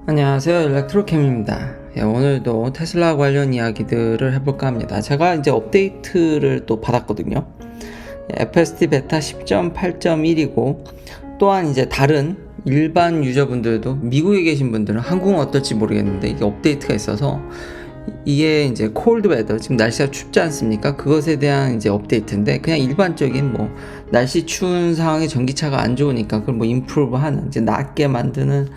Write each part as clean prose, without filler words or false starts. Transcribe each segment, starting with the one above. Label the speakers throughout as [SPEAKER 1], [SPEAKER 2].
[SPEAKER 1] 안녕하세요, 일렉트로캠입니다. 오늘도 테슬라 관련 이야기들을 해볼까 합니다. 제가 이제 업데이트를 또 받았거든요. FSD 베타 10.8.1이고 또한 이제 다른 일반 유저분들도 미국에 계신 분들은 한국은 어떨지 모르겠는데 이게 업데이트가 있어서 이게 이제 콜드 웨더, 지금 날씨가 춥지 않습니까? 그것에 대한 이제 업데이트인데, 그냥 일반적인 뭐 날씨 추운 상황에 전기차가 안 좋으니까 그걸 뭐 임프루브 하는, 이제 낫게 만드는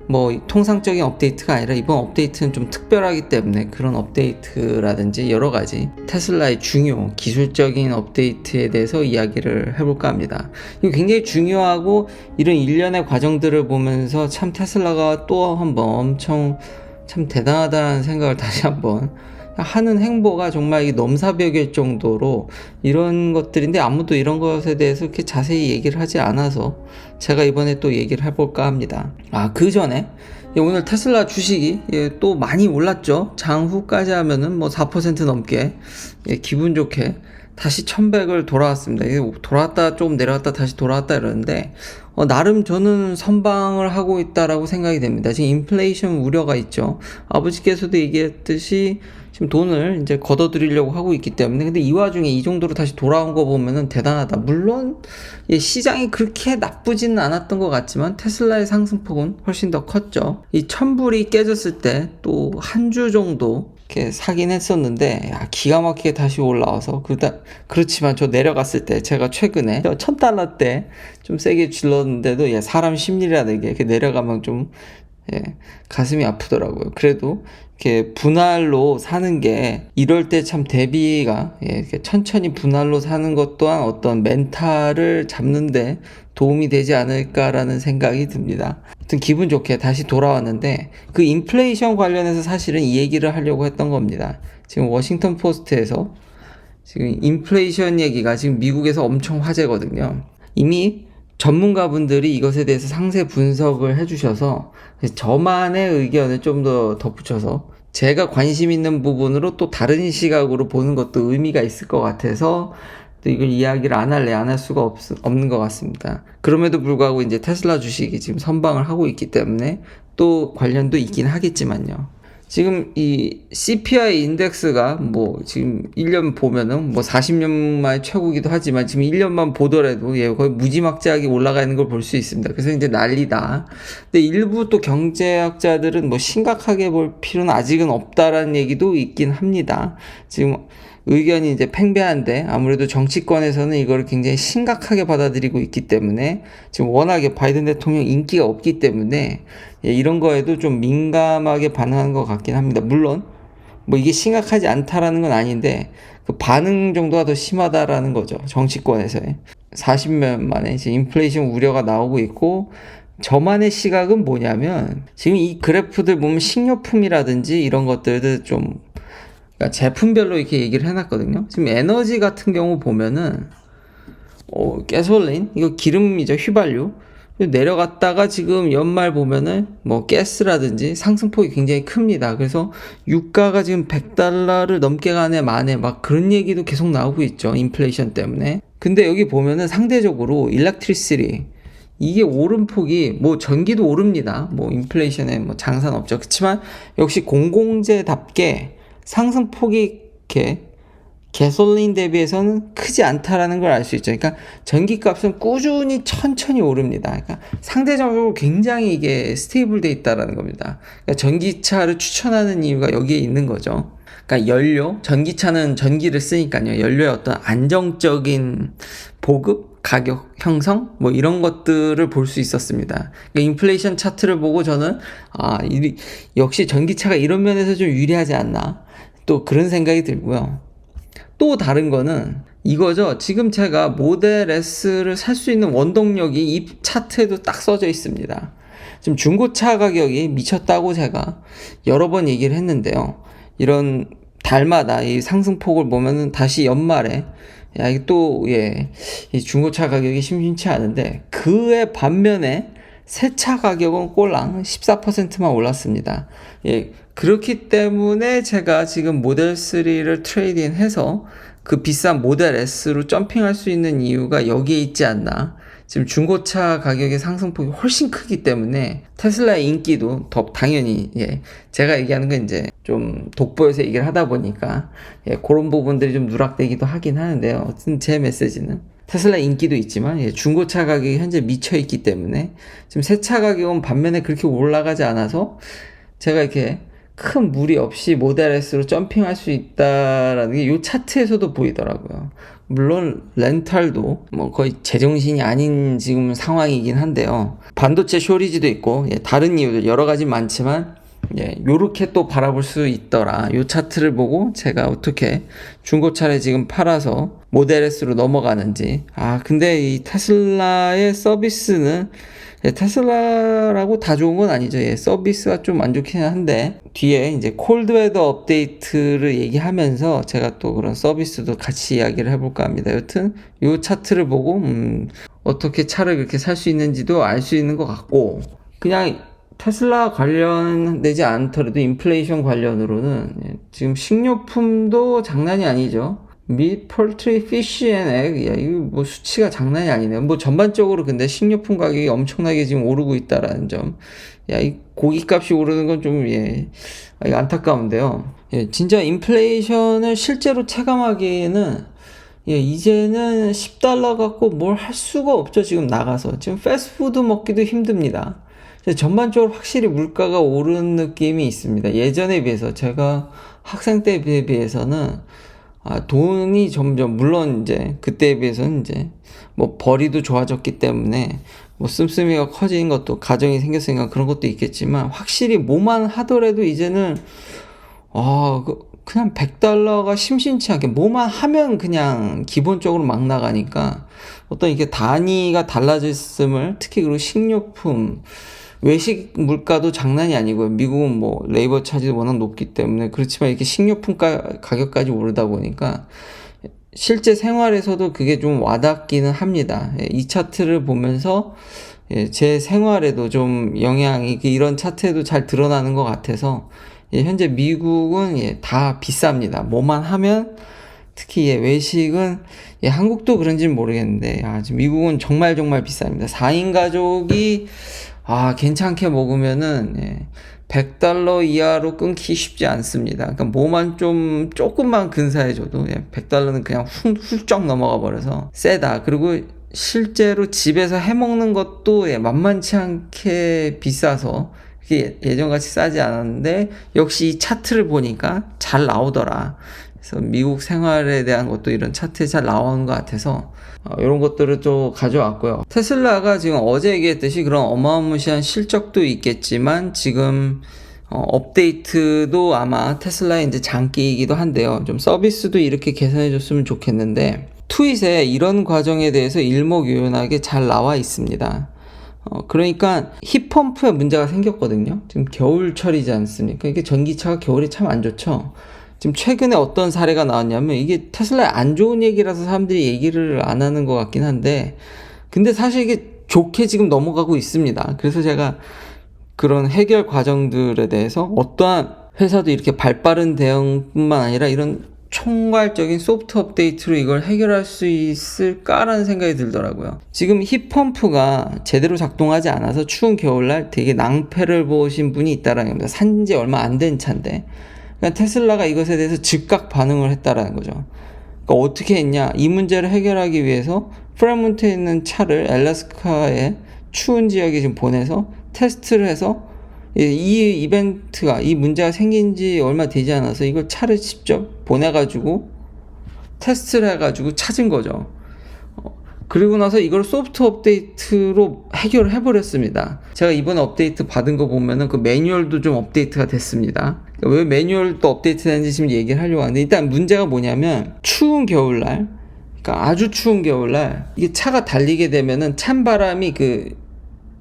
[SPEAKER 1] 뭐 통상적인 업데이트가 아니라 이번 업데이트는 좀 특별하기 때문에 그런 업데이트라든지 여러 가지 테슬라의 중요 기술적인 업데이트에 대해서 이야기를 해볼까 합니다. 이거 굉장히 중요하고, 이런 일련의 과정들을 보면서 참 테슬라가 또 한번 엄청 참 대단하다는 생각을 다시 한번 하는 행보가 정말 넘사벽일 정도로 이런 것들인데, 아무도 이런 것에 대해서 이렇게 자세히 얘기를 하지 않아서 제가 이번에 또 얘기를 해볼까 합니다. 그 전에 오늘 테슬라 주식이 또 많이 올랐죠. 장후까지 하면은 뭐 4% 넘게 기분 좋게 다시 1100을 돌아왔습니다. 돌아왔다 조금 내려왔다 다시 돌아왔다 이러는데, 나름 저는 선방을 하고 있다라고 생각이 됩니다. 지금 인플레이션 우려가 있죠. 아버지께서도 얘기했듯이 지금 돈을 이제 걷어들이려고 하고 있기 때문에. 근데 이 와중에 이 정도로 다시 돌아온 거 보면은 대단하다. 물론 시장이 그렇게 나쁘지는 않았던 것 같지만 테슬라의 상승폭은 훨씬 더 컸죠. 이 1000불이 깨졌을 때 또 한 주 정도 이렇게 사긴 했었는데, 기가 막히게 다시 올라와서. 그렇지만 저 내려갔을 때, 제가 최근에 $1000 때 좀 세게 질렀는데도 사람 심리라는 게 이렇게 내려가면 좀 가슴이 아프더라고요. 그래도 이렇게 분할로 사는 게 이럴 때 참 대비가, 이렇게 천천히 분할로 사는 것 또한 어떤 멘탈을 잡는데 도움이 되지 않을까라는 생각이 듭니다. 아무튼 기분 좋게 다시 돌아왔는데, 그 인플레이션 관련해서 사실은 이 얘기를 하려고 했던 겁니다. 지금 워싱턴 포스트에서 지금 인플레이션 얘기가 지금 미국에서 엄청 화제거든요. 이미 전문가분들이 이것에 대해서 상세 분석을 해주셔서 저만의 의견을 좀 더 덧붙여서 제가 관심 있는 부분으로 또 다른 시각으로 보는 것도 의미가 있을 것 같아서 또 이걸 이야기를 안 할 수가 없는 것 같습니다. 그럼에도 불구하고 이제 테슬라 주식이 지금 선방을 하고 있기 때문에 또 관련도 있긴 하겠지만요. 지금 이 CPI 인덱스가 뭐 지금 1년 보면은 뭐 40년 만에 최고기도 하지만 지금 1년만 보더라도 거의 무지막지하게 올라가 있는 걸 볼 수 있습니다. 그래서 이제 난리다. 근데 일부 또 경제학자들은 뭐 심각하게 볼 필요는 아직은 없다라는 얘기도 있긴 합니다. 지금 의견이 이제 팽배한데, 아무래도 정치권에서는 이걸 굉장히 심각하게 받아들이고 있기 때문에, 지금 워낙에 바이든 대통령 인기가 없기 때문에 이런 거에도 좀 민감하게 반응하는 것 같긴 합니다. 물론 뭐 이게 심각하지 않다라는 건 아닌데, 그 반응 정도가 더 심하다라는 거죠. 정치권에서의 40년 만에 이제 인플레이션 우려가 나오고 있고, 저만의 시각은 뭐냐면, 지금 이 그래프들 보면 식료품이라든지 이런 것들도 좀, 그러니까 제품별로 이렇게 얘기를 해놨거든요. 지금 에너지 같은 경우 보면은 가솔린, 이거 기름이죠, 휘발유. 내려갔다가 지금 연말 보면은 뭐 가스라든지 상승폭이 굉장히 큽니다. 그래서 유가가 지금 $100를 넘게 가네 마네 막 그런 얘기도 계속 나오고 있죠, 인플레이션 때문에. 근데 여기 보면은 상대적으로 일렉트리시티, 이게 오름폭이, 뭐 전기도 오릅니다. 뭐 인플레이션에 뭐 장사는 없죠. 그렇지만 역시 공공재답게 상승폭이 이렇게 가솔린 대비해서는 크지 않다라는 걸 알 수 있죠. 그러니까 전기값은 꾸준히 천천히 오릅니다. 그러니까 상대적으로 굉장히 이게 스테이블 돼 있다라는 겁니다. 그러니까 전기차를 추천하는 이유가 여기에 있는 거죠. 그러니까 전기차는 전기를 쓰니까요. 연료의 어떤 안정적인 보급, 가격 형성, 뭐 이런 것들을 볼 수 있었습니다. 그러니까 인플레이션 차트를 보고 저는 역시 전기차가 이런 면에서 좀 유리하지 않나, 또 그런 생각이 들고요. 또 다른 거는 이거죠. 지금 제가 모델 S를 살 수 있는 원동력이 이 차트에도 딱 써져 있습니다. 지금 중고차 가격이 미쳤다고 제가 여러 번 얘기를 했는데요. 이런 달마다 이 상승폭을 보면은 다시 연말에 이 중고차 가격이 심심치 않은데, 그의 반면에 새 차 가격은 꼴랑 14%만 올랐습니다. 그렇기 때문에 제가 지금 모델 3를 트레이딩해서 그 비싼 모델 S로 점핑할 수 있는 이유가 여기에 있지 않나. 지금 중고차 가격의 상승폭이 훨씬 크기 때문에 테슬라의 인기도 더 당연히 제가 얘기하는 건 이제 좀 독보여서 얘기를 하다 보니까 그런 부분들이 좀 누락되기도 하긴 하는데요. 어쨌든 제 메시지는 테슬라 인기도 있지만 중고차 가격이 현재 미쳐있기 때문에 지금 새 차 가격은 반면에 그렇게 올라가지 않아서 제가 이렇게 큰 무리 없이 모델 S로 점핑할 수 있다라는 게 이 차트에서도 보이더라고요. 물론 렌탈도 뭐 거의 제정신이 아닌 지금 상황이긴 한데요. 반도체 쇼리지도 있고 다른 이유들 여러 가지 많지만 요렇게 또 바라볼 수 있더라. 요 차트를 보고 제가 어떻게 중고차를 지금 팔아서 모델 S로 넘어가는지. 근데 이 테슬라의 서비스는 테슬라라고 다 좋은 건 아니죠. 서비스가 좀 안 좋긴 한데 뒤에 이제 콜드웨더 업데이트를 얘기하면서 제가 또 그런 서비스도 같이 이야기를 해볼까 합니다. 여튼 요 차트를 보고 어떻게 차를 그렇게 살 수 있는지도 알 수 있는 것 같고, 그냥 테슬라 관련되지 않더라도 인플레이션 관련으로는 지금 식료품도 장난이 아니죠. 미 폴트리 피쉬 앤 에그, 이거 뭐 수치가 장난이 아니네요. 뭐 전반적으로 근데 식료품 가격이 엄청나게 지금 오르고 있다라는 점. 이 고기값이 오르는 건 좀 안타까운데요. 진짜 인플레이션을 실제로 체감하기에는 이제는 $10 갖고 뭘 할 수가 없죠. 지금 나가서 지금 패스트푸드 먹기도 힘듭니다. 전반적으로 확실히 물가가 오른 느낌이 있습니다. 예전에 비해서, 제가 학생 때에 비해서는 돈이 점점, 물론 이제 그때에 비해서는 이제 뭐 벌이도 좋아졌기 때문에 뭐 씀씀이가 커진 것도, 가정이 생겼으니까 그런 것도 있겠지만, 확실히 뭐만 하더라도 이제는 그냥 $100가 심심치 않게 뭐만 하면 그냥 기본적으로 막 나가니까 어떤 이게 단위가 달라졌음을, 특히 그리고 식료품, 외식 물가도 장난이 아니고요. 미국은 뭐 레이버 차지도 워낙 높기 때문에 그렇지만 이렇게 식료품 가격까지 오르다 보니까 실제 생활에서도 그게 좀 와닿기는 합니다. 이 차트를 보면서 제 생활에도 좀 영향이 이런 차트에도 잘 드러나는 것 같아서 현재 미국은 다 비쌉니다. 뭐만 하면, 특히 외식은 한국도 그런지는 모르겠는데 지금 미국은 정말 비쌉니다. 4인 가족이 괜찮게 먹으면은 $100 이하로 끊기 쉽지 않습니다. 그러니까 뭐만 좀 조금만 근사해져도 $100는 그냥 훌쩍 넘어가 버려서 세다. 그리고 실제로 집에서 해먹는 것도 만만치 않게 비싸서 예전같이 싸지 않았는데, 역시 이 차트를 보니까 잘 나오더라. 그래서 미국 생활에 대한 것도 이런 차트에 잘 나오는 것 같아서 이런 것들을 좀 가져왔고요. 테슬라가 지금 어제 얘기했듯이 그런 어마무시한 실적도 있겠지만 지금 업데이트도 아마 테슬라의 이제 장기이기도 한데요. 좀 서비스도 이렇게 개선해 줬으면 좋겠는데, 트윗에 이런 과정에 대해서 일목요연하게 잘 나와 있습니다. 그러니까 힙펌프에 문제가 생겼거든요. 지금 겨울철이지 않습니까? 이게 전기차가 겨울에 참 안 좋죠. 지금 최근에 어떤 사례가 나왔냐면, 이게 테슬라의 안 좋은 얘기라서 사람들이 얘기를 안 하는 것 같긴 한데, 근데 사실 이게 좋게 지금 넘어가고 있습니다. 그래서 제가 그런 해결 과정들에 대해서 어떠한 회사도 이렇게 발빠른 대응뿐만 아니라 이런 총괄적인 소프트 업데이트로 이걸 해결할 수 있을까라는 생각이 들더라고요. 지금 힙펌프가 제대로 작동하지 않아서 추운 겨울날 되게 낭패를 보신 분이 있다라는 겁니다. 산지 얼마 안 된 차인데, 그러니까 테슬라가 이것에 대해서 즉각 반응을 했다라는 거죠. 그러니까 어떻게 했냐? 이 문제를 해결하기 위해서 프레몬트에 있는 차를 알래스카의 추운 지역에 지금 보내서 테스트를 해서, 이 이벤트가, 이 문제가 생긴 지 얼마 되지 않아서 이걸 차를 직접 보내가지고 테스트를 해가지고 찾은 거죠. 그리고 나서 이걸 소프트 업데이트로 해결을 해버렸습니다. 제가 이번에 업데이트 받은 거 보면은 그 매뉴얼도 좀 업데이트가 됐습니다. 왜 매뉴얼도 업데이트 되는지 지금 얘기를 하려고 하는데, 일단 문제가 뭐냐면, 추운 겨울날, 그러니까 아주 추운 겨울날 이게 차가 달리게 되면은 찬바람이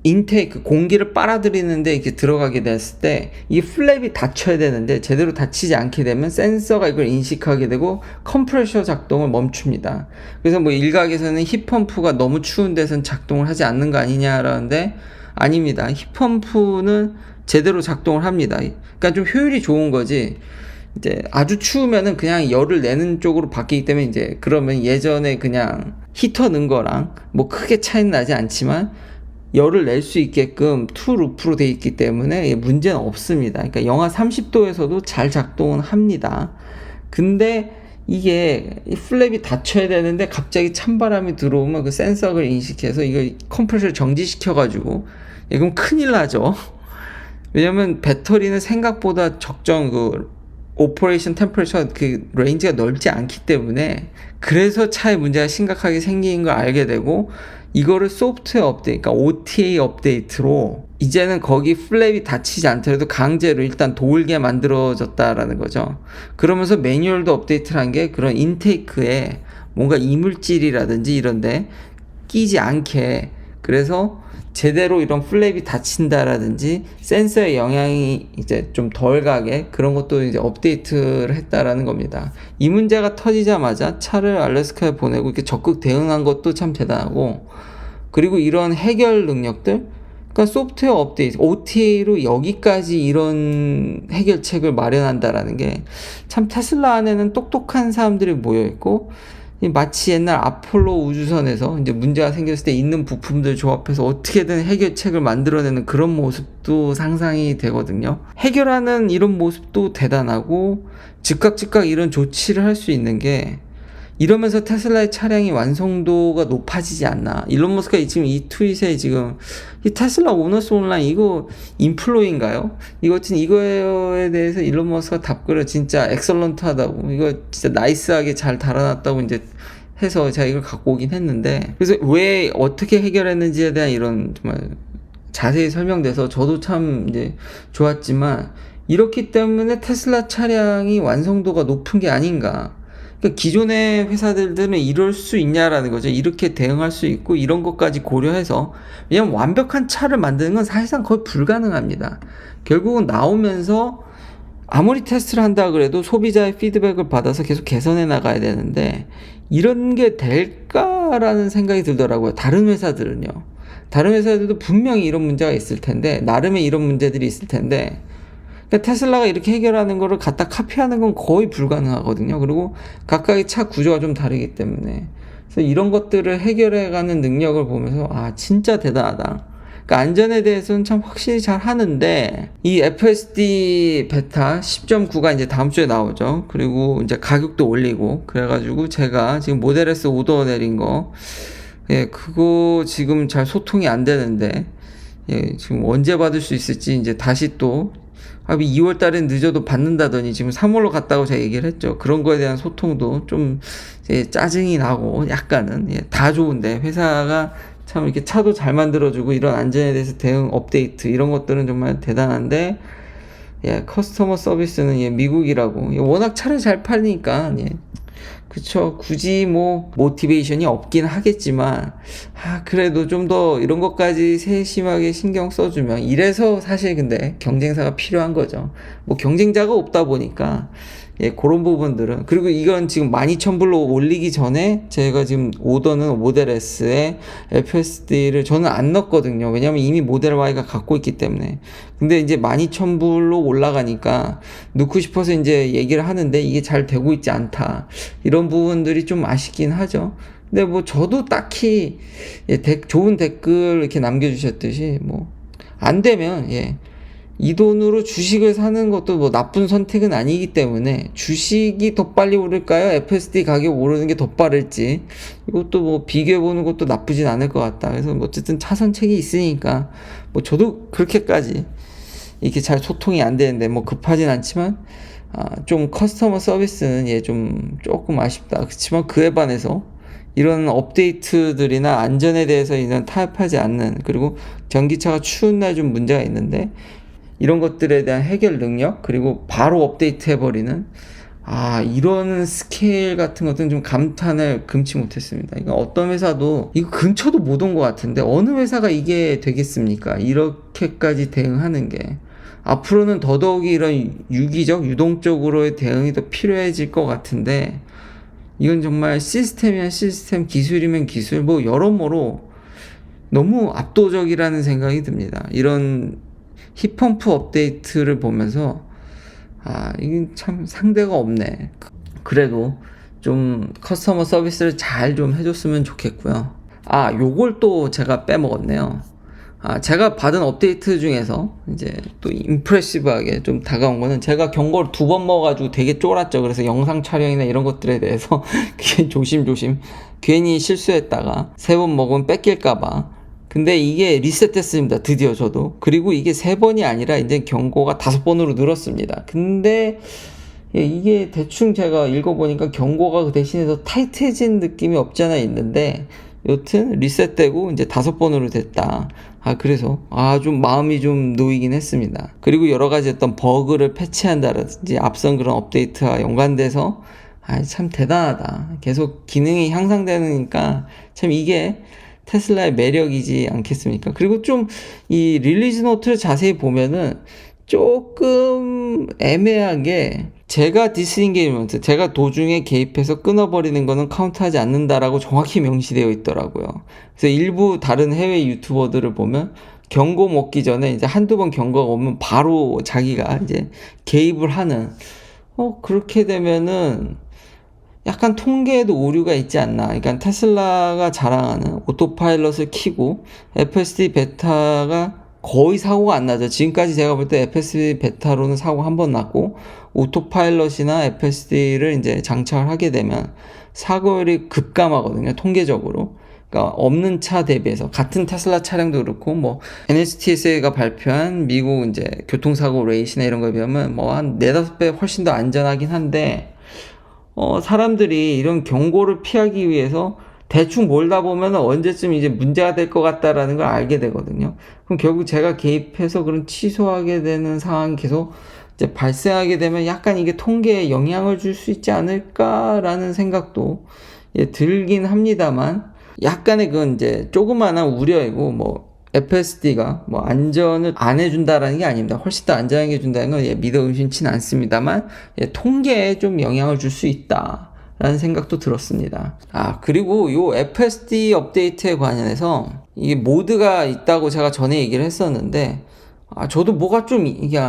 [SPEAKER 1] 인테이크, 공기를 빨아들이는데 이렇게 들어가게 됐을 때 이 플랩이 닫혀야 되는데, 제대로 닫히지 않게 되면 센서가 이걸 인식하게 되고 컴프레셔 작동을 멈춥니다. 그래서 뭐 일각에서는 힙펌프가 너무 추운 데선 작동을 하지 않는 거 아니냐라는데, 아닙니다. 힙펌프는 제대로 작동을 합니다. 그러니까 좀 효율이 좋은 거지, 이제 아주 추우면은 그냥 열을 내는 쪽으로 바뀌기 때문에 이제 그러면 예전에 그냥 히터 넣은 거랑 뭐 크게 차이는 나지 않지만 열을 낼 수 있게끔 투 루프로 되어 있기 때문에 문제는 없습니다. 그러니까 영하 30도에서도 잘 작동은 합니다. 근데 이게 이 플랩이 닫혀야 되는데 갑자기 찬바람이 들어오면 그 센서를 인식해서 이거 컴프레서를 정지시켜가지고 그럼 큰일 나죠. 왜냐면 배터리는 생각보다 적정 그 오퍼레이션 템퍼레처 그 레인지가 넓지 않기 때문에 그래서 차에 문제가 심각하게 생긴 걸 알게 되고 이거를 소프트웨어 업데이트, 그러니까 OTA 업데이트로 이제는 거기 플랩이 닫히지 않더라도 강제로 일단 돌게 만들어졌다라는 거죠. 그러면서 매뉴얼도 업데이트를 한 게 그런 인테이크에 뭔가 이물질이라든지 이런데 끼지 않게, 그래서 제대로 이런 플랩이 닫힌다라든지 센서의 영향이 이제 좀 덜 가게 그런 것도 이제 업데이트를 했다라는 겁니다. 이 문제가 터지자마자 차를 알래스카에 보내고 이렇게 적극 대응한 것도 참 대단하고, 그리고 이런 해결 능력들, 그러니까 소프트웨어 업데이트, OTA로 여기까지 이런 해결책을 마련한다라는 게 참 테슬라 안에는 똑똑한 사람들이 모여 있고, 마치 옛날 아폴로 우주선에서 이제 문제가 생겼을 때 있는 부품들 조합해서 어떻게든 해결책을 만들어내는 그런 모습도 상상이 되거든요. 해결하는 이런 모습도 대단하고 즉각 이런 조치를 할 수 있는 게, 이러면서 테슬라의 차량이 완성도가 높아지지 않나. 일론 머스크가 지금 이 트윗에 지금 이 테슬라 오너스 온라인 이거 인플로인가요? 이거에 대해서 일론 머스크가 답글을 진짜 엑설런트하다고, 이거 진짜 나이스하게 잘 달아놨다고 이제 해서 제가 이걸 갖고 오긴 했는데, 그래서 왜 어떻게 해결했는지에 대한 이런 정말 자세히 설명돼서 저도 참 이제 좋았지만, 이렇기 때문에 테슬라 차량이 완성도가 높은 게 아닌가. 그러니까 기존의 회사들은 이럴 수 있냐라는 거죠. 이렇게 대응할 수 있고 이런 것까지 고려해서, 왜냐면 완벽한 차를 만드는 건 사실상 거의 불가능합니다. 결국은 나오면서 아무리 테스트를 한다 그래도 소비자의 피드백을 받아서 계속 개선해 나가야 되는데 이런 게 될까라는 생각이 들더라고요. 다른 회사들은요. 다른 회사들도 분명히 이런 문제가 있을 텐데, 나름의 이런 문제들이 있을 텐데, 그러니까 테슬라가 이렇게 해결하는 거를 갖다 카피하는 건 거의 불가능하거든요. 그리고 각각의 차 구조가 좀 다르기 때문에. 그래서 이런 것들을 해결해가는 능력을 보면서 아, 진짜 대단하다. 그러니까 안전에 대해서는 참 확실히 잘 하는데, 이 FSD 베타 10.9가 이제 다음 주에 나오죠. 그리고 이제 가격도 올리고, 그래가지고 제가 지금 모델 S 오더 내린 거, 그거 지금 잘 소통이 안 되는데, 지금 언제 받을 수 있을지 이제 다시 또 2월 달엔 늦어도 받는다더니 지금 3월로 갔다고 제가 얘기를 했죠. 그런 거에 대한 소통도 좀 짜증이 나고, 약간은 다 좋은데 회사가 참 이렇게 차도 잘 만들어주고 이런 안전에 대해서 대응 업데이트 이런 것들은 정말 대단한데, 커스터머 서비스는 미국이라고 워낙 차를 잘 팔리니까 그쵸, 굳이 뭐 모티베이션이 없긴 하겠지만 그래도 좀 더 이런 것까지 세심하게 신경 써주면, 이래서 사실 근데 경쟁사가 필요한 거죠. 뭐 경쟁자가 없다 보니까 그런 부분들은. 그리고 이건 지금 12,000불로 올리기 전에 제가 지금 오더는 모델 S에 FSD를 저는 안 넣었거든요. 왜냐면 이미 모델 Y가 갖고 있기 때문에. 근데 이제 12,000불로 올라가니까 넣고 싶어서 이제 얘기를 하는데 이게 잘 되고 있지 않다. 이런 부분들이 좀 아쉽긴 하죠. 근데 뭐 저도 딱히 좋은 댓글 이렇게 남겨주셨듯이 뭐 안 되면 이 돈으로 주식을 사는 것도 뭐 나쁜 선택은 아니기 때문에, 주식이 더 빨리 오를까요? FSD 가격 오르는 게 더 빠를지, 이것도 뭐 비교해보는 것도 나쁘진 않을 것 같다. 그래서 뭐 어쨌든 차선책이 있으니까 뭐 저도 그렇게까지 이렇게 잘 소통이 안 되는데 뭐 급하진 않지만 좀 커스터머 서비스는 좀 조금 아쉽다. 그렇지만 그에 반해서 이런 업데이트들이나 안전에 대해서 이런 타협하지 않는, 그리고 전기차가 추운 날 좀 문제가 있는데 이런 것들에 대한 해결 능력, 그리고 바로 업데이트 해버리는 이런 스케일 같은 것들은 좀 감탄을 금치 못했습니다. 이거 어떤 회사도 이거 근처도 못 온 것 같은데 어느 회사가 이게 되겠습니까? 이렇게까지 대응하는 게. 앞으로는 더더욱이 이런 유동적으로의 대응이 더 필요해질 것 같은데, 이건 정말 시스템이면 시스템, 기술이면 기술, 뭐 여러모로 너무 압도적이라는 생각이 듭니다. 이런 힙펌프 업데이트를 보면서 이게 참 상대가 없네. 그래도 좀 커스터머 서비스를 잘 좀 해줬으면 좋겠고요. 요걸 또 제가 빼먹었네요. 제가 받은 업데이트 중에서 이제 또 임프레시브하게 좀 다가온 거는, 제가 경고를 2번 먹어가지고 되게 쫄았죠. 그래서 영상 촬영이나 이런 것들에 대해서 조심조심 괜히 실수했다가 3번 먹으면 뺏길까봐. 근데 이게 리셋됐습니다. 드디어 저도. 그리고 이게 3번이 아니라 이제 경고가 5번으로 늘었습니다. 근데 이게 대충 제가 읽어보니까 경고가 그 대신에 타이트해진 느낌이 없지 않아 있는데, 여튼 리셋되고 이제 5번으로 됐다. 그래서 좀 마음이 좀 놓이긴 했습니다. 그리고 여러 가지 어떤 버그를 패치한다든지 앞선 그런 업데이트와 연관돼서 참 대단하다. 계속 기능이 향상되니까 참 이게 테슬라의 매력이지 않겠습니까? 그리고 좀 이 릴리즈 노트를 자세히 보면은 조금 애매하게, 제가 디스인게이먼트, 제가 도중에 개입해서 끊어버리는 거는 카운트하지 않는다라고 정확히 명시되어 있더라고요. 그래서 일부 다른 해외 유튜버들을 보면 경고 먹기 전에 이제 한두 번 경고가 오면 바로 자기가 이제 개입을 하는, 그렇게 되면은 약간 통계에도 오류가 있지 않나. 그러니까 테슬라가 자랑하는 오토파일럿을 켜고 FSD 베타가 거의 사고가 안 나죠. 지금까지 제가 볼 때 FSD 베타로는 사고 한 번 났고, 오토파일럿이나 FSD를 이제 장착을 하게 되면 사고율이 급감하거든요. 통계적으로. 그러니까 없는 차 대비해서, 같은 테슬라 차량도 그렇고, NHTSA가 발표한 미국 이제 교통사고 레이시나 이런 거에 비하면 한 4-5배 훨씬 더 안전하긴 한데, 사람들이 이런 경고를 피하기 위해서 대충 몰다 보면 언제쯤 이제 문제가 될 것 같다라는 걸 알게 되거든요. 그럼 결국 제가 개입해서 그런 취소하게 되는 상황이 계속 이제 발생하게 되면 약간 이게 통계에 영향을 줄 수 있지 않을까라는 생각도 들긴 합니다만, 약간의 그건 이제 조그마한 우려이고, FSD가 안전을 안 해준다라는 게 아닙니다. 훨씬 더 안전하게 해준다는 건 믿어 의심치는 않습니다만, 통계에 좀 영향을 줄 수 있다 라는 생각도 들었습니다. 그리고 요 FSD 업데이트에 관련해서 이게 모드가 있다고 제가 전에 얘기를 했었는데, 저도 뭐가 좀 이게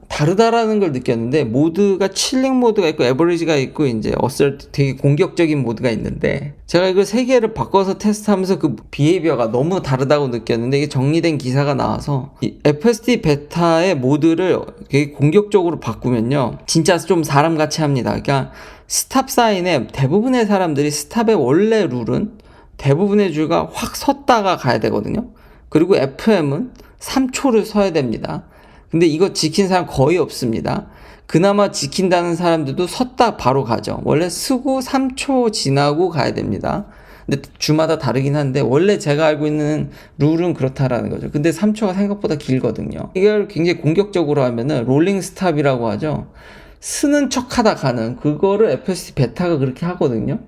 [SPEAKER 1] 다르다라는 걸 느꼈는데, 모드가 칠링 모드가 있고 에버리지가 있고 이제 어설트, 되게 공격적인 모드가 있는데, 제가 이걸 3개를 바꿔서 테스트하면서 그 비헤이비어가 너무 다르다고 느꼈는데, 이게 정리된 기사가 나와서 이 FSD 베타의 모드를 되게 공격적으로 바꾸면요, 진짜 좀 사람같이 합니다. 그러니까 스탑 사인에 대부분의 사람들이, 스탑의 원래 룰은 대부분의 줄가 확 섰다가 가야 되거든요. 그리고 FM은 3초를 서야 됩니다. 근데 이거 지킨 사람 거의 없습니다. 그나마 지킨다는 사람들도 섰다 바로 가죠. 원래 쓰고 3초 지나고 가야 됩니다. 근데 주마다 다르긴 한데, 원래 제가 알고 있는 룰은 그렇다라는 거죠. 근데 3초가 생각보다 길거든요. 이걸 굉장히 공격적으로 하면은 롤링 스탑이라고 하죠. 쓰는 척 하다 가는, 그거를 FSD 베타가 그렇게 하거든요.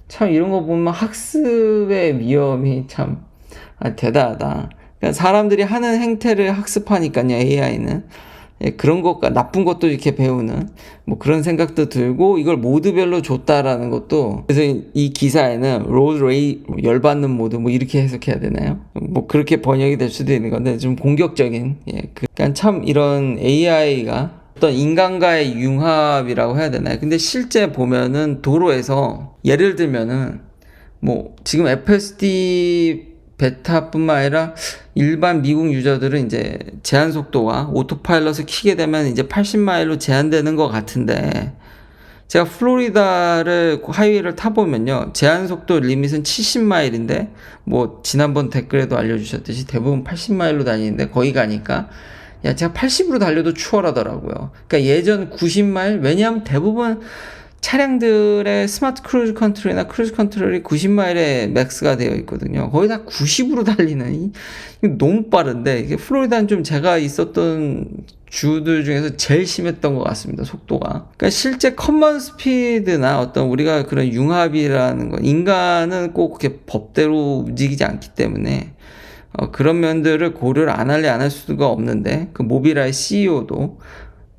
[SPEAKER 1] 참 이런 거 보면 학습의 위험이 참 대단하다. 그러니까 사람들이 하는 행태를 학습하니까요, AI는. 그런 것과 나쁜 것도 이렇게 배우는 그런 생각도 들고, 이걸 모드별로 줬다라는 것도, 그래서 이 기사에는 로드 레이 열받는 모드 이렇게 해석해야 되나요? 그렇게 번역이 될 수도 있는 건데, 좀 공격적인, 그러니까 참 이런 AI가 어떤 인간과의 융합이라고 해야 되나요? 근데 실제 보면은 도로에서 예를 들면은 지금 FSD 베타뿐만 아니라 일반 미국 유저들은 이제 제한 속도가 오토파일럿을 켜게 되면 이제 80마일로 제한되는 것 같은데, 제가 플로리다를 하이웨이를 타보면요, 제한 속도 리밋은 70마일인데 지난번 댓글에도 알려주셨듯이 대부분 80마일로 다니는데, 거기 가니까 제가 80으로 달려도 추월하더라고요. 그러니까 예전 90마일, 왜냐하면 대부분 차량들의 스마트 크루즈 컨트롤이나 크루즈 컨트롤이 90마일에 맥스가 되어 있거든요. 거의 다 90으로 달리는, 이게 너무 빠른데, 이게 플로리다는 좀 제가 있었던 주들 중에서 제일 심했던 것 같습니다, 속도가. 그러니까 실제 커먼 스피드나 어떤 우리가 그런 융합이라는 거, 인간은 꼭 그렇게 법대로 움직이지 않기 때문에 그런 면들을 고려를 안 할 수가 없는데, 그 모빌아이 CEO도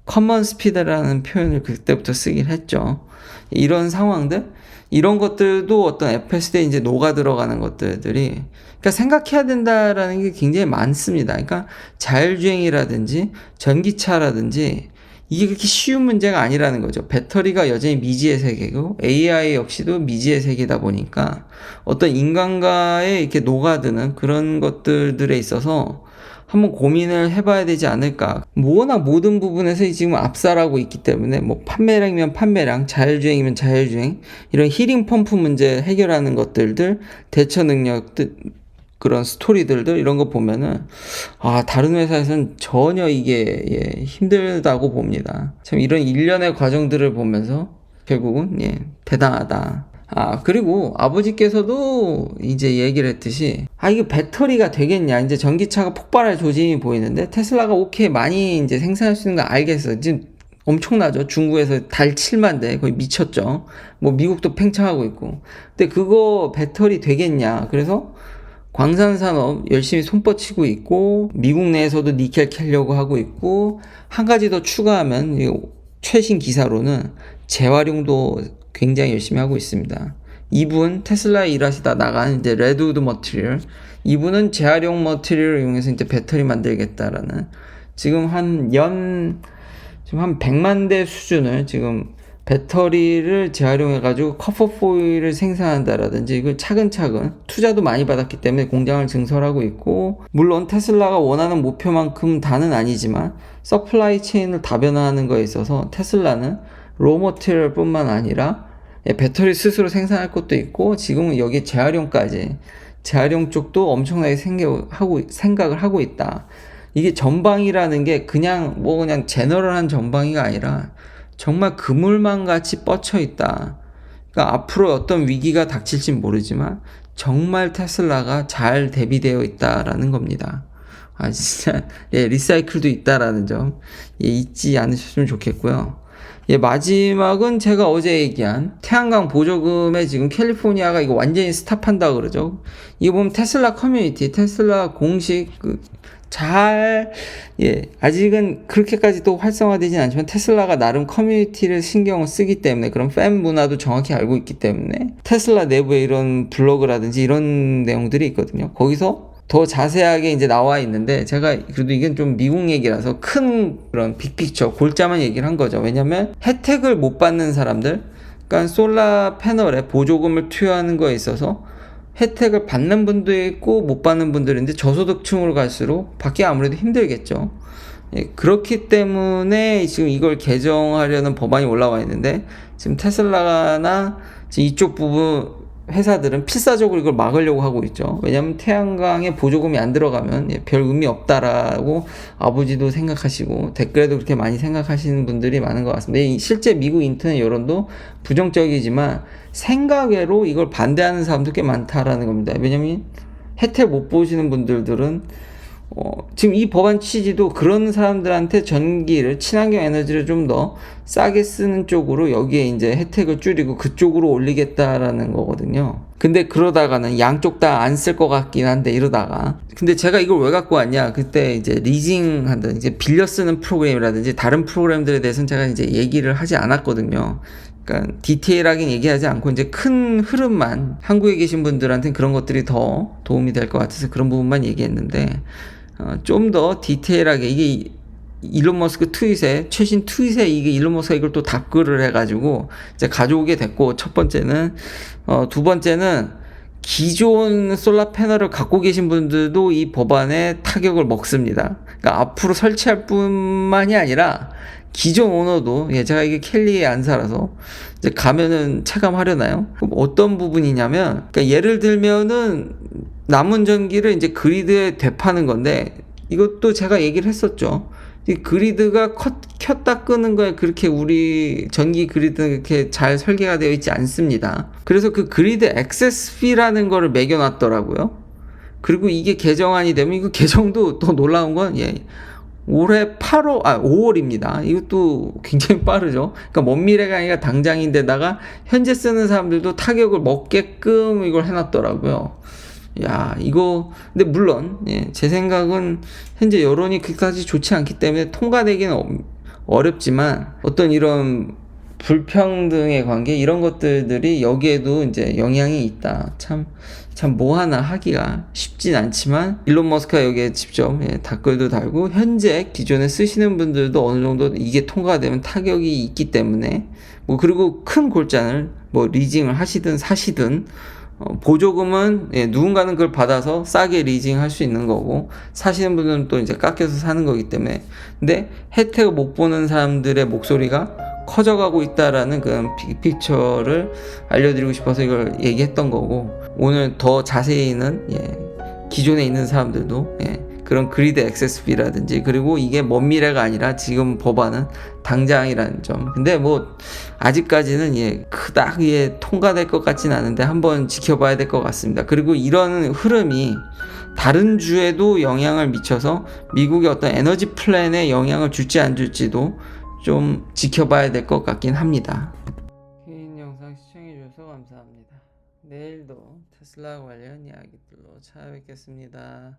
[SPEAKER 1] 커먼 스피드라는 표현을 그때부터 쓰긴 했죠. 이런 상황들, 이런 것들도 어떤 FSD에 이제 녹아 들어가는 것들이, 그러니까 생각해야 된다라는 게 굉장히 많습니다. 그러니까 자율주행이라든지 전기차라든지 이게 그렇게 쉬운 문제가 아니라는 거죠. 배터리가 여전히 미지의 세계고 AI 역시도 미지의 세계다 보니까 어떤 인간과의 이렇게 녹아드는 그런 것들에 있어서 한번 고민을 해봐야 되지 않을까. 워낙 모든 부분에서 지금 압살하고 있기 때문에 뭐 판매량이면 판매량, 자율주행이면 자율주행, 이런 힐링 펌프 문제 해결하는 것들들, 대처 능력들, 그런 스토리들들 이런 거 보면은 다른 회사에서는 전혀 이게 힘들다고 봅니다. 참 이런 일련의 과정들을 보면서 결국은 대단하다. 그리고 아버지께서도 이제 얘기를 했듯이 이게 배터리가 되겠냐, 이제 전기차가 폭발할 조짐이 보이는데 테슬라가 오케이 많이 이제 생산할 수 있는 거 알겠어. 지금 엄청나죠. 중국에서 달 7만 대 거의 미쳤죠. 뭐 미국도 팽창하고 있고. 근데 그거 배터리 되겠냐. 그래서 광산산업 열심히 손뻗치고 있고 미국 내에서도 니켈 캐려고 하고 있고, 한 가지 더 추가하면 최신 기사로는 재활용도 굉장히 열심히 하고 있습니다. 이분 테슬라에 일하시다 나간 이제 레드우드 머티리얼, 이분은 재활용 머티리얼을 이용해서 이제 배터리 만들겠다라는, 지금 한 100만 대 수준을 지금 배터리를 재활용해가지고 커퍼포일을 생산한다라든지, 이걸 차근차근 투자도 많이 받았기 때문에 공장을 증설하고 있고, 물론 테슬라가 원하는 목표만큼 다는 아니지만 서플라이 체인을 다변화하는 거에 있어서 테슬라는 로 머티리얼 뿐만 아니라 배터리 스스로 생산할 것도 있고, 지금은 여기 재활용까지, 재활용 쪽도 엄청나게 생각을 하고 있다. 이게 전방이라는 게 그냥 제너럴한 전방위가 아니라 정말 그물망 같이 뻗쳐 있다. 그러니까 앞으로 어떤 위기가 닥칠진 모르지만 정말 테슬라가 잘 대비되어 있다라는 겁니다. 진짜 리사이클도 있다라는 점 잊지 않으셨으면 좋겠고요. 마지막은 제가 어제 얘기한 태양광 보조금에 지금 캘리포니아가 이거 완전히 스탑한다 그러죠. 이거 보면 테슬라 커뮤니티, 테슬라 공식 아직은 그렇게까지 또 활성화되진 않지만 테슬라가 나름 커뮤니티를 신경을 쓰기 때문에, 그런 팬 문화도 정확히 알고 있기 때문에 테슬라 내부에 이런 블로그라든지 이런 내용들이 있거든요. 거기서 더 자세하게 이제 나와 있는데, 제가 그래도 이건 좀 미국 얘기라서 큰 그런 빅픽처 골자만 얘기를 한 거죠. 왜냐면 혜택을 못 받는 사람들, 그러니까 솔라 패널에 보조금을 투여하는 거에 있어서 혜택을 받는 분도 있고 못 받는 분들인데, 저소득층으로 갈수록 받기 아무래도 힘들겠죠. 그렇기 때문에 지금 이걸 개정하려는 법안이 올라와 있는데, 지금 테슬라나 지금 이쪽 부분 회사들은 필사적으로 이걸 막으려고 하고 있죠. 왜냐하면 태양광에 보조금이 안 들어가면 별 의미 없다라고 아버지도 생각하시고 댓글에도 그렇게 많이 생각하시는 분들이 많은 것 같습니다. 실제 미국 인터넷 여론도 부정적이지만 생각외로 이걸 반대하는 사람도 꽤 많다라는 겁니다. 왜냐하면 혜택 못 보시는 분들은 지금 이 법안 취지도 그런 사람들한테 전기를, 친환경 에너지를 좀 더 싸게 쓰는 쪽으로 여기에 이제 혜택을 줄이고 그쪽으로 올리겠다라는 거거든요. 근데 그러다가는 양쪽 다 안 쓸 것 같긴 한데, 이러다가. 근데 제가 이걸 왜 갖고 왔냐? 그때 이제 리징한다, 이제 빌려 쓰는 프로그램이라든지 다른 프로그램들에 대해서는 제가 이제 얘기를 하지 않았거든요. 그러니까 디테일하게 얘기하지 않고 이제 큰 흐름만, 한국에 계신 분들한테는 그런 것들이 더 도움이 될 것 같아서 그런 부분만 얘기했는데, 좀 더 디테일하게, 이게 일론 머스크 최신 트윗에 이게 일론 머스크가 이걸 또 답글을 해가지고 이제 가져오게 됐고, 첫 번째는, 두 번째는 기존 솔라 패널을 갖고 계신 분들도 이 법안에 타격을 먹습니다. 그러니까 앞으로 설치할 뿐만이 아니라 기존 오너도, 제가 이게 캘리에 안 살아서 이제 가면은 체감하려나요? 어떤 부분이냐면, 그러니까 예를 들면은 남은 전기를 이제 그리드에 되파는 건데, 이것도 제가 얘기를 했었죠. 이 그리드가 켰다 끄는 거에 그렇게 우리 전기 그리드는 그렇게 잘 설계가 되어 있지 않습니다. 그래서 그 그리드 액세스 피라는 거를 매겨놨더라고요. 그리고 이게 개정안이 되면, 이거 개정도 또 놀라운 건 올해 5월입니다. 이것도 굉장히 빠르죠. 그러니까 먼 미래가 아니라 당장인데다가 현재 쓰는 사람들도 타격을 먹게끔 이걸 해놨더라고요. 이거, 근데 물론, 제 생각은 현재 여론이 그렇게까지 좋지 않기 때문에 통과되기는 어렵지만, 어떤 이런 불평등의 관계 이런 것들이 여기에도 이제 영향이 있다. 참 뭐 하나 하기가 쉽진 않지만 일론 머스크가 여기에 직접 댓글도 달고 현재 기존에 쓰시는 분들도 어느 정도 이게 통과되면 타격이 있기 때문에 뭐 그리고 큰 골잔을 뭐 리징을 하시든 사시든 보조금은 누군가는 그걸 받아서 싸게 리징할 수 있는 거고 사시는 분들은 또 이제 깎여서 사는 거기 때문에 근데 혜택을 못 보는 사람들의 목소리가 커져가고 있다라는 그런 빅픽처를 알려드리고 싶어서 이걸 얘기했던 거고 오늘 더 자세히는 기존에 있는 사람들도 그런 그리드 액세스비라든지 그리고 이게 먼 미래가 아니라 지금 법안은 당장이라는 점 근데 뭐 아직까지는 그닥 통과될 것 같진 않은데 한번 지켜봐야 될 것 같습니다. 그리고 이런 흐름이 다른 주에도 영향을 미쳐서 미국의 어떤 에너지 플랜에 영향을 줄지 안 줄지도 좀 지켜봐야 될 것 같긴 합니다. 긴 영상 시청해주셔서 감사합니다. 내일도 테슬라 관련 이야기들로 찾아뵙겠습니다.